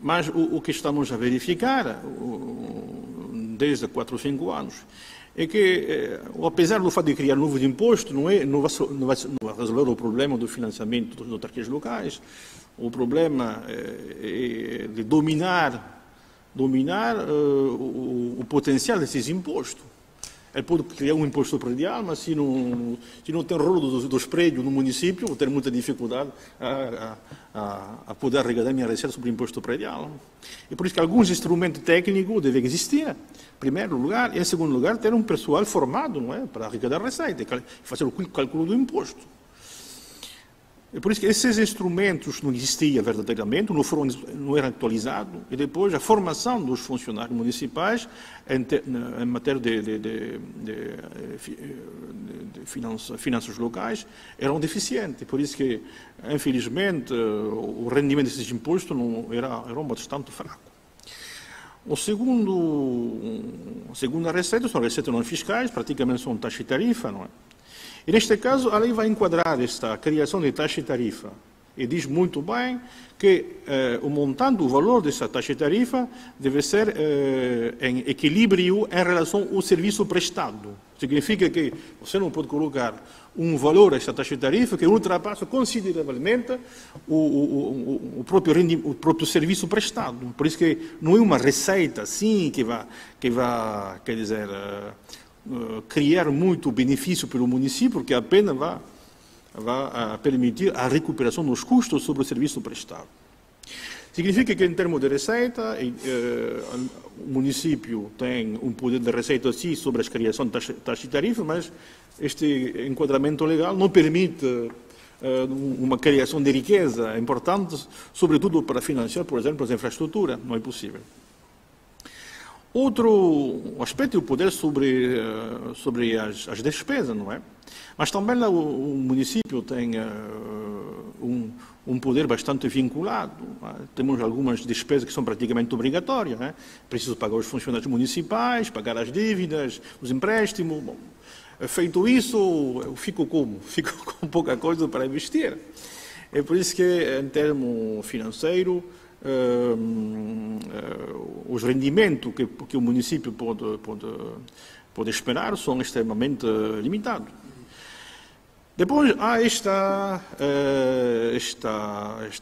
Mas o que estamos a verificar desde 4 ou 5 anos é que, apesar do fato de criar um novo imposto, não vai resolver o problema do financiamento das autarquias locais. O problema é de dominar o potencial desses impostos. Ele pode criar um imposto predial, mas se não tem rolo dos prédios no município, vou ter muita dificuldade a poder arrecadar minha receita sobre o imposto predial. E por isso que alguns instrumentos técnicos devem existir, em primeiro lugar, e em segundo lugar, ter um pessoal formado, não é, para arrecadar receita e fazer o cálculo do imposto. É por isso que esses instrumentos não existiam verdadeiramente, não eram atualizados, e depois a formação dos funcionários municipais em matéria de finanças locais eram deficientes. Por isso que, infelizmente, o rendimento desses impostos era bastante fraco. A segunda receita são receitas não fiscais, praticamente são taxa e tarifa, não é? E neste caso, a lei vai enquadrar esta criação de taxa e tarifa e diz muito bem que o montante, o valor dessa taxa e tarifa deve ser em equilíbrio em relação ao serviço prestado. Significa que você não pode colocar um valor a esta taxa e tarifa que ultrapassa consideravelmente o próprio serviço prestado. Por isso que não é uma receita assim que vai quer dizer, criar muito benefício pelo município, porque apenas vai permitir a recuperação dos custos sobre o serviço prestado. Significa que, em termos de receita, o município tem um poder de receita, sim, sobre a criação de taxa e tarifa, mas este enquadramento legal não permite uma criação de riqueza importante, sobretudo para financiar, por exemplo, as infraestruturas. Não é possível. Outro aspecto é o poder sobre as despesas, não é? Mas também lá o município tem um poder bastante vinculado. Temos algumas despesas que são praticamente obrigatórias, não é? Preciso pagar os funcionários municipais, pagar as dívidas, os empréstimos. Bom, feito isso, eu fico com pouca coisa para investir. É por isso que, em termos financeiros, os rendimentos que o município pode esperar são extremamente limitados. Depois há esta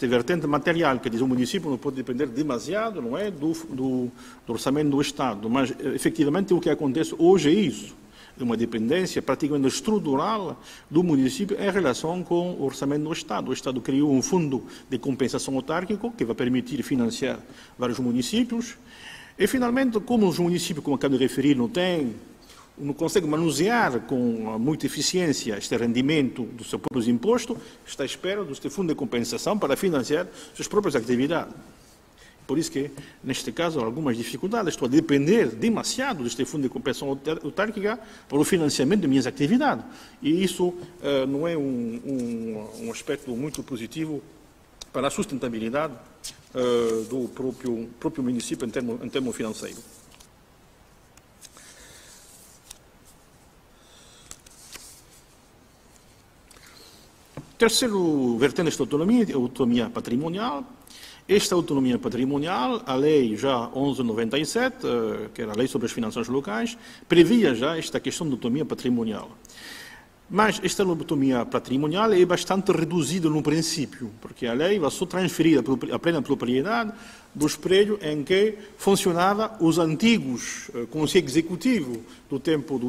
vertente material, que diz o município não pode depender demasiado, não é, do orçamento do Estado, mas efetivamente o que acontece hoje é isso. É uma dependência praticamente estrutural do município em relação com o orçamento do Estado. O Estado criou um fundo de compensação autárquico que vai permitir financiar vários municípios. E, finalmente, como os municípios, como acabo de referir, não conseguem manusear com muita eficiência este rendimento dos seus próprios impostos, está à espera deste fundo de compensação para financiar suas próprias atividades. Por isso que, neste caso, há algumas dificuldades. Estou a depender demasiado deste fundo de compensação autárquica para o financiamento de minhas atividades. E isso não é um aspecto muito positivo para a sustentabilidade do próprio município em termos financeiros. Terceiro vertente desta autonomia é a autonomia patrimonial. Esta autonomia patrimonial, a lei já 1197, que era a lei sobre as finanças locais, previa já esta questão de autonomia patrimonial. Mas esta autonomia patrimonial é bastante reduzida no princípio, porque a lei vai só transferir a plena propriedade dos prédios em que funcionava os antigos conselhos executivos do tempo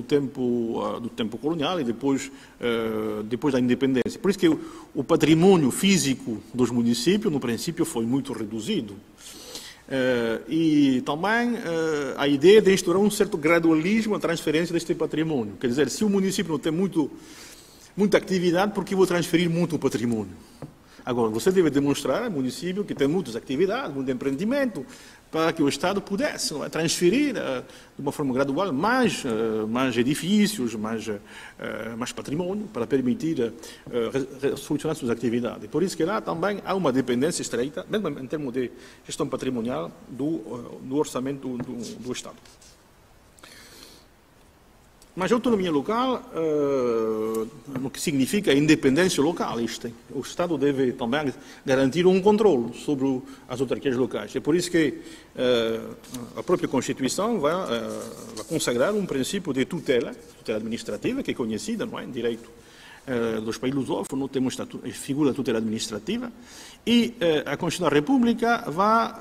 colonial e depois da independência. Por isso que o patrimônio físico dos municípios, no princípio, foi muito reduzido. E também a ideia de instaurar um certo gradualismo na transferência deste patrimônio. Quer dizer, se o município não tem muita atividade, por que vou transferir muito o patrimônio? Agora, você deve demonstrar ao município que tem muitas atividades, muito empreendimento, para que o Estado pudesse transferir de uma forma gradual mais edifícios, mais patrimônio, para permitir solucionar suas atividades. Por isso que lá também há uma dependência estreita, mesmo em termos de gestão patrimonial, do orçamento do Estado. Mas a autonomia local, o que significa a independência local. O Estado deve também garantir um controle sobre as autarquias locais. É por isso que a própria Constituição vai consagrar um princípio de tutela administrativa, que é conhecida, não é, em direito dos países lusófonos, temos a figura da tutela administrativa, e a Constituição da República vai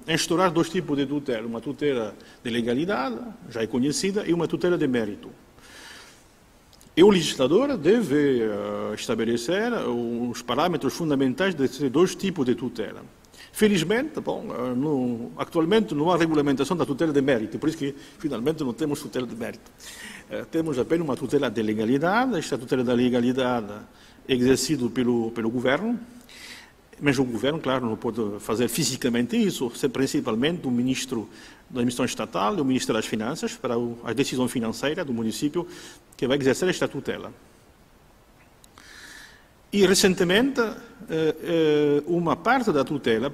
instaurar dois tipos de tutela, uma tutela de legalidade, já é conhecida, e uma tutela de mérito. E o legislador deve estabelecer os parâmetros fundamentais desses dois tipos de tutela. Felizmente, atualmente não há regulamentação da tutela de mérito, por isso que finalmente não temos tutela de mérito. Temos apenas uma tutela de legalidade, esta tutela da legalidade é exercida pelo governo, mas o governo, claro, não pode fazer fisicamente isso, é principalmente o ministro da Administração Estatal e o ministro das Finanças, para a decisão financeira do município, que vai exercer esta tutela. E, recentemente, uma parte da tutela